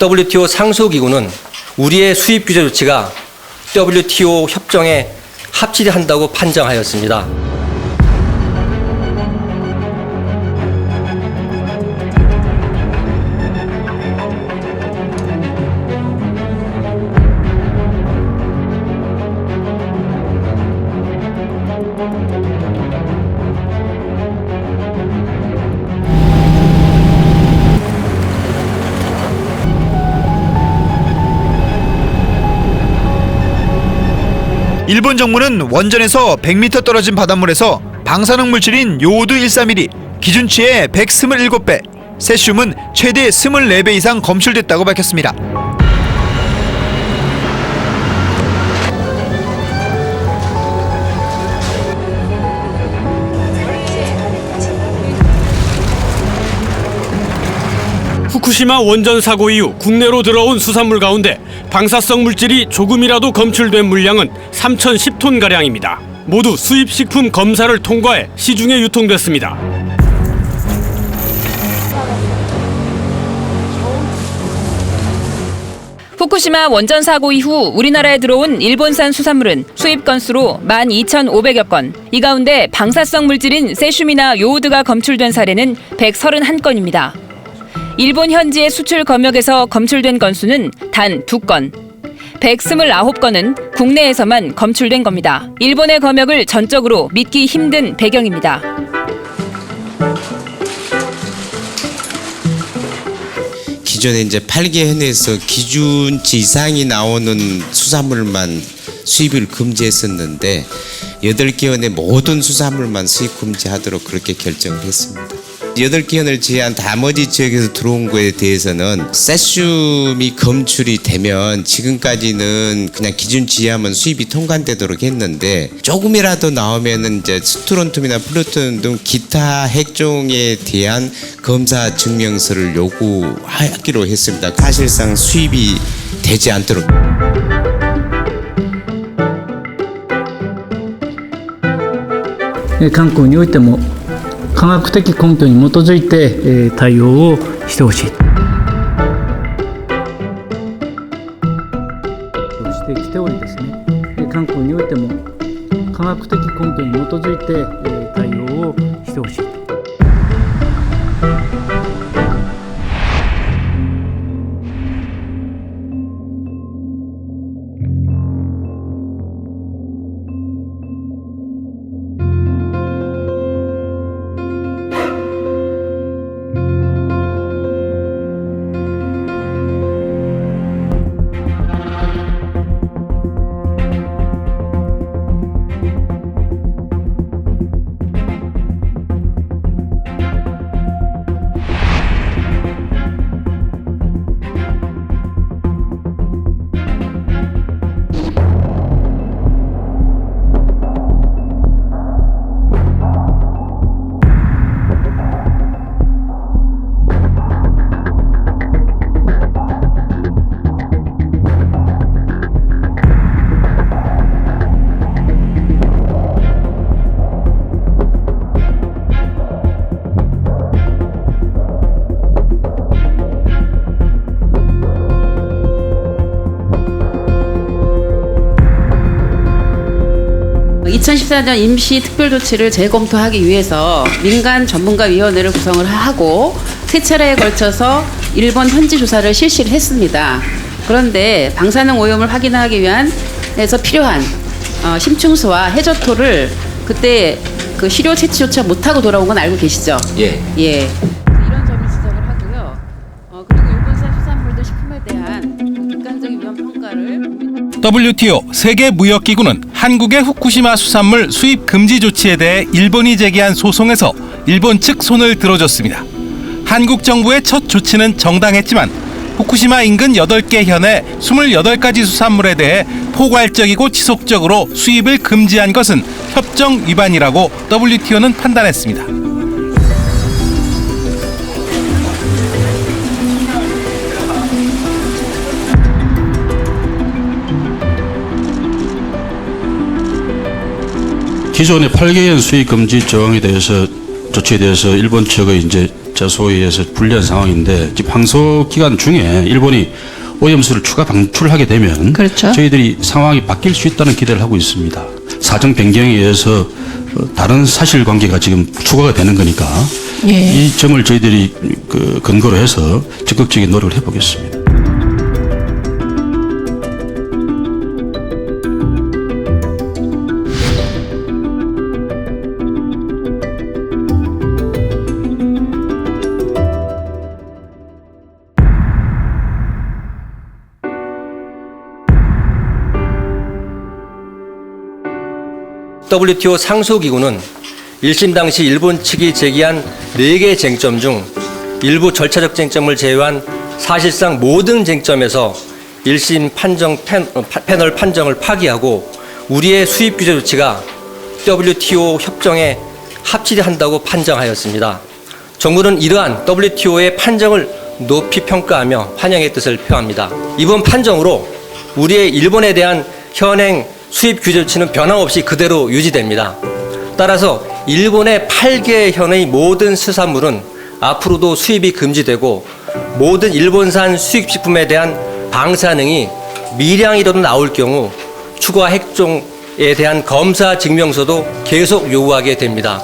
WTO 상소기구는 우리의 수입 규제 조치가 WTO 협정에 합치한다고 판정하였습니다. 일본 정부는 원전에서 100m 떨어진 바닷물에서 방사능 물질인 요오드 131이 기준치의 127배, 세슘은 최대 24배 이상 검출됐다고 밝혔습니다. 후쿠시마 원전 사고 이후 국내로 들어온 수산물 가운데 방사성 물질이 조금이라도 검출된 물량은 3,010톤가량입니다. 모두 수입식품 검사를 통과해 시중에 유통됐습니다. 후쿠시마 원전 사고 이후 우리나라에 들어온 일본산 수산물은 수입 건수로 12,500여 건. 이 가운데 방사성 물질인 세슘이나 요오드가 검출된 사례는 131건입니다. 일본 현지의 수출 검역에서 검출된 건수는 단 2건. 129건은 국내에서만 검출된 겁니다. 일본의 검역을 전적으로 믿기 힘든 배경입니다. 기존에 이제 8개 현에서 기준치 이상이 나오는 수산물만 수입을 금지했었는데 8개 현의 모든 수산물만 수입 금지하도록 그렇게 결정을 했습니다. 8개 현을 제외한 나머지 지역에서 들어온 거에 대해서는 세슘이 검출이 되면 지금까지는 그냥 기준치 이하면 수입이 통관되도록 했는데 조금이라도 나오면은 이제 스트론튬이나 플루토늄 등 기타 핵종에 대한 검사 증명서를 요구하기로 했습니다. 사실상 수입이 되지 않도록. 韓国においても科学的根拠に基づいて対応をしてほしいとしてきておりですね、韓国においても科学的根拠に基づいて対応をしてほしい。(2014년) 임시 특별조치를 재검토하기 위해서 민간 전문가위원회를 구성을 하고 3차례에 걸쳐서 일본 현지 조사를 실시를 했습니다. 그런데 방사능 오염을 확인하기 위한 해서 필요한 심층수와 해저토를 그때 그 시료 채취조차 못하고 돌아온 건 알고 계시죠? 예. 예. 이런 점을 지적을 하고요. 그리고 일본산 수산물들 식품에 대한 객관적인 위험 평가를 WTO 세계무역기구는 한국의 후쿠시마 수산물 수입 금지 조치에 대해 일본이 제기한 소송에서 일본 측 손을 들어줬습니다. 한국 정부의 첫 조치는 정당했지만 후쿠시마 인근 8개 현의 28가지 수산물에 대해 포괄적이고 지속적으로 수입을 금지한 것은 협정 위반이라고 WTO는 판단했습니다. 기존의 8개연 수입 금지 조항에 대해서 조치에 대해서 일본 측의 이제 제소에 의해서 불리한 상황인데 지금 항소 기간 중에 일본이 오염수를 추가 방출하게 되면 그렇죠. 저희들이 상황이 바뀔 수 있다는 기대를 하고 있습니다. 사정 변경에 의해서 다른 사실관계가 지금 추가가 되는 거니까 이 점을 저희들이 근거로 해서 적극적인 노력을 해보겠습니다. WTO 상소기구는 1심 당시 일본 측이 제기한 4개 쟁점 중 일부 절차적 쟁점을 제외한 사실상 모든 쟁점에서 1심 패널 판정을 파기하고 우리의 수입 규제 조치가 WTO 협정에 합치한다고 판정하였습니다. 정부는 이러한 WTO의 판정을 높이 평가하며 환영의 뜻을 표합니다. 이번 판정으로 우리의 일본에 대한 현행 수입 규제 조치는 변함없이 그대로 유지됩니다. 따라서 일본의 8개 현의 모든 수산물은 앞으로도 수입이 금지되고 모든 일본산 수입식품에 대한 방사능이 미량이라도 나올 경우 추가 핵종에 대한 검사 증명서도 계속 요구하게 됩니다.